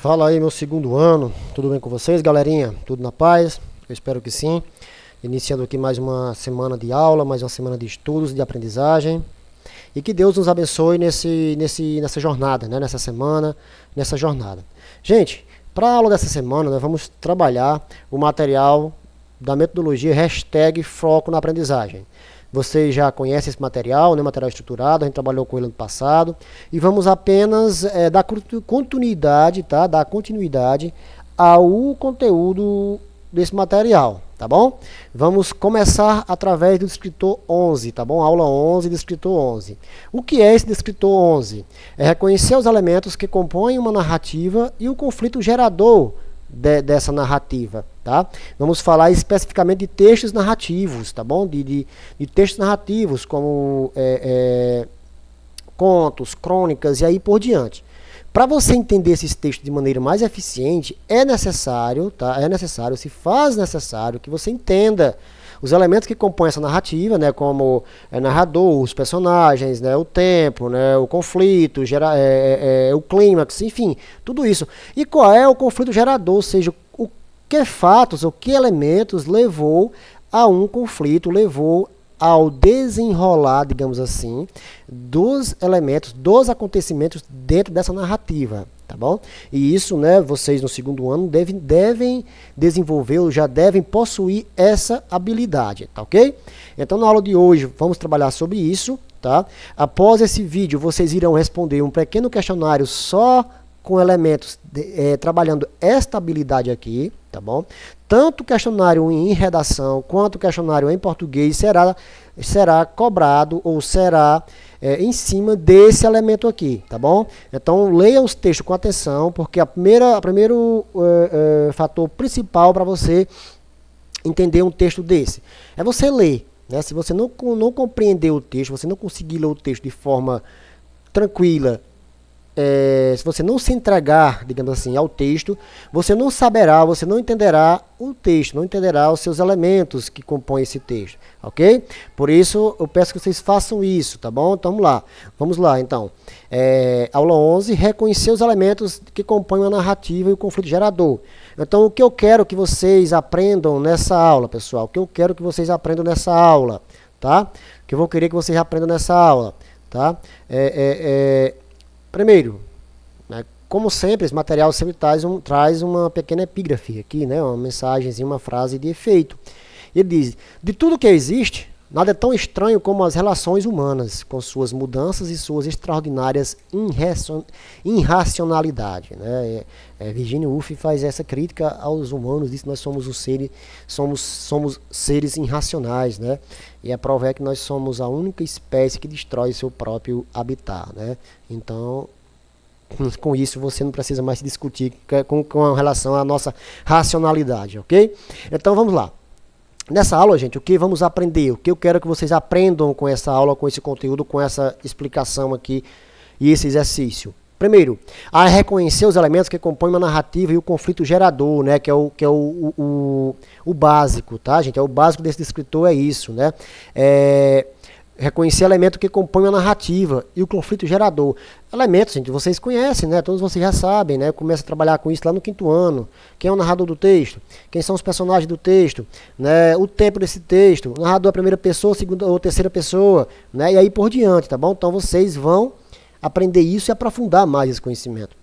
Fala aí, meu segundo ano, tudo bem com vocês, galerinha? Tudo na paz? Eu espero que sim. Iniciando aqui mais uma semana de aula, mais uma semana de estudos, de aprendizagem. E que Deus nos abençoe nessa jornada, né? Nessa semana, nessa jornada. Gente, para a aula dessa semana, nós vamos trabalhar o material da metodologia #Foco na Aprendizagem. Vocês já conhecem esse material, né? Material estruturado, a gente trabalhou com ele ano passado. E vamos apenas dar continuidade, tá? Dar continuidade ao conteúdo desse material, tá bom? Vamos começar através do descritor 11, tá bom? Aula 11, descritor 11. O que é esse descritor 11? É reconhecer os elementos que compõem uma narrativa e o conflito gerador dessa narrativa, tá? Vamos falar especificamente de textos narrativos, tá bom? De textos narrativos, como contos, crônicas e aí por diante. Para você entender esses textos de maneira mais eficiente, é necessário, tá? Se faz necessário que você entenda os elementos que compõem essa narrativa, né, como narrador, os personagens, né, o tempo, né, o conflito, o clímax, enfim, tudo isso. E qual é o conflito gerador, ou seja, o que fatos, ou que elementos levou a um conflito, levou ao desenrolar, digamos assim, dos elementos, dos acontecimentos dentro dessa narrativa, tá bom? E isso, né, vocês no segundo ano devem desenvolver, ou já devem possuir essa habilidade, tá ok? Então, na aula de hoje, vamos trabalhar sobre isso, tá? Após esse vídeo, vocês irão responder um pequeno questionário só com elementos, trabalhando esta habilidade aqui, tá bom? Tanto o questionário em redação, quanto o questionário em português será cobrado, ou será em cima desse elemento aqui, tá bom? Então, leia os textos com atenção, porque o primeiro fator principal para você entender um texto desse é você ler, né? Se você não compreender o texto, você não conseguir ler o texto de forma tranquila, se você não se entregar, digamos assim, ao texto, você não saberá, você não entenderá o texto, não entenderá os seus elementos que compõem esse texto, ok? Por isso, eu peço que vocês façam isso, tá bom? Então, vamos lá, então. Aula 11, reconhecer os elementos que compõem a narrativa e o conflito gerador. Então, o que eu quero que vocês aprendam nessa aula, pessoal? O que eu quero que vocês aprendam nessa aula, tá? O que eu vou querer que vocês aprendam nessa aula, tá? Primeiro, né, como sempre, esse material sempre traz uma pequena epígrafe aqui, né, uma mensagenzinha, uma frase de efeito. Ele diz: de tudo que existe, nada é tão estranho como as relações humanas, com suas mudanças e suas extraordinárias irracionalidade. Né? Virginia Woolf faz essa crítica aos humanos, diz que nós somos somos seres irracionais, né? E a prova é que nós somos a única espécie que destrói seu próprio habitat, né? Então, com isso você não precisa mais se discutir com relação à nossa racionalidade, ok? Então vamos lá. Nessa aula, gente, o que vamos aprender? O que eu quero que vocês aprendam com essa aula, com esse conteúdo, com essa explicação aqui e esse exercício? Primeiro, a reconhecer os elementos que compõem uma narrativa e o conflito gerador, né, que é o básico, tá, gente? O básico desse descritor é isso, né? Reconhecer elementos que compõem a narrativa e o conflito gerador. Elementos, gente, vocês conhecem, né? Todos vocês já sabem, né? Começa a trabalhar com isso lá no 5º ano. Quem é o narrador do texto? Quem são os personagens do texto? Né? O tempo desse texto? O narrador é a primeira pessoa, segunda ou terceira pessoa, né? E aí por diante, tá bom? Então vocês vão aprender isso e aprofundar mais esse conhecimento.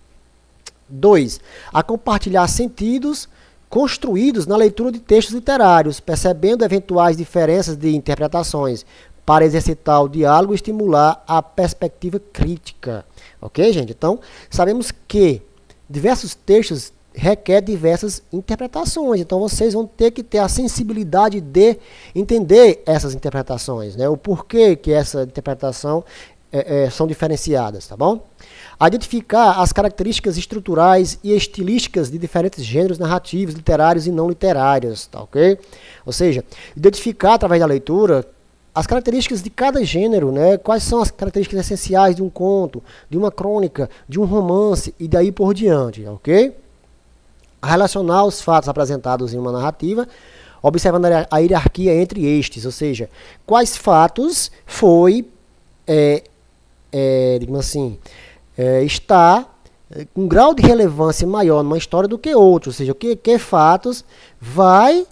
2. A compartilhar sentidos construídos na leitura de textos literários, percebendo eventuais diferenças de interpretações, para exercitar o diálogo e estimular a perspectiva crítica. Ok, gente? Então, sabemos que diversos textos requerem diversas interpretações. Então, vocês vão ter que ter a sensibilidade de entender essas interpretações, né? O porquê que essa interpretação são diferenciadas, tá bom? Identificar as características estruturais e estilísticas de diferentes gêneros narrativos, literários e não literários, tá ok? Ou seja, identificar através da leitura as características de cada gênero, né? Quais são as características essenciais de um conto, de uma crônica, de um romance e daí por diante, ok? Relacionar os fatos apresentados em uma narrativa, observando a hierarquia entre estes, ou seja, quais fatos digamos assim, está um grau de relevância maior numa história do que outros, ou seja, que fatos vai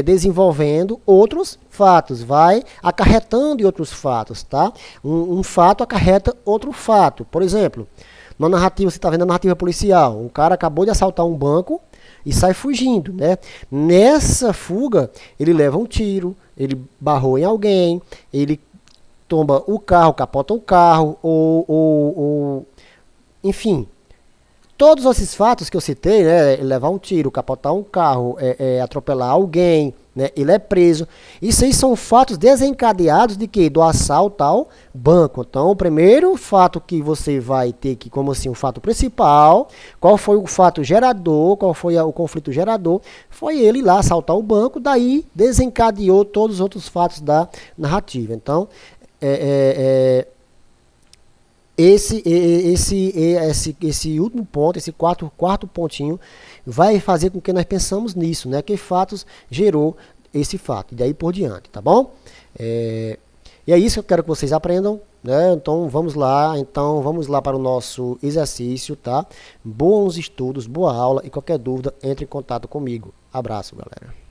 desenvolvendo outros fatos, vai acarretando em outros fatos, tá? Um fato acarreta outro fato. Por exemplo, na narrativa, você está vendo a narrativa policial, um cara acabou de assaltar um banco e sai fugindo, né? Nessa fuga, ele leva um tiro, ele barrou em alguém, ele tomba o carro, capota o carro, enfim, todos esses fatos que eu citei, né, levar um tiro, capotar um carro, atropelar alguém, né, ele é preso. Isso aí são fatos desencadeados de quê? Do assalto ao banco. Então, o primeiro fato que você vai ter que, como assim, o fato principal, qual foi o fato gerador, qual foi o conflito gerador, foi ele lá assaltar o banco, daí desencadeou todos os outros fatos da narrativa. Então, esse último ponto, esse quarto pontinho, vai fazer com que nós pensamos nisso, né? Que fatos gerou esse fato, e daí por diante, tá bom? E é isso que eu quero que vocês aprendam, né? Então vamos lá para o nosso exercício, tá? Bons estudos, boa aula, e qualquer dúvida, entre em contato comigo. Abraço, galera.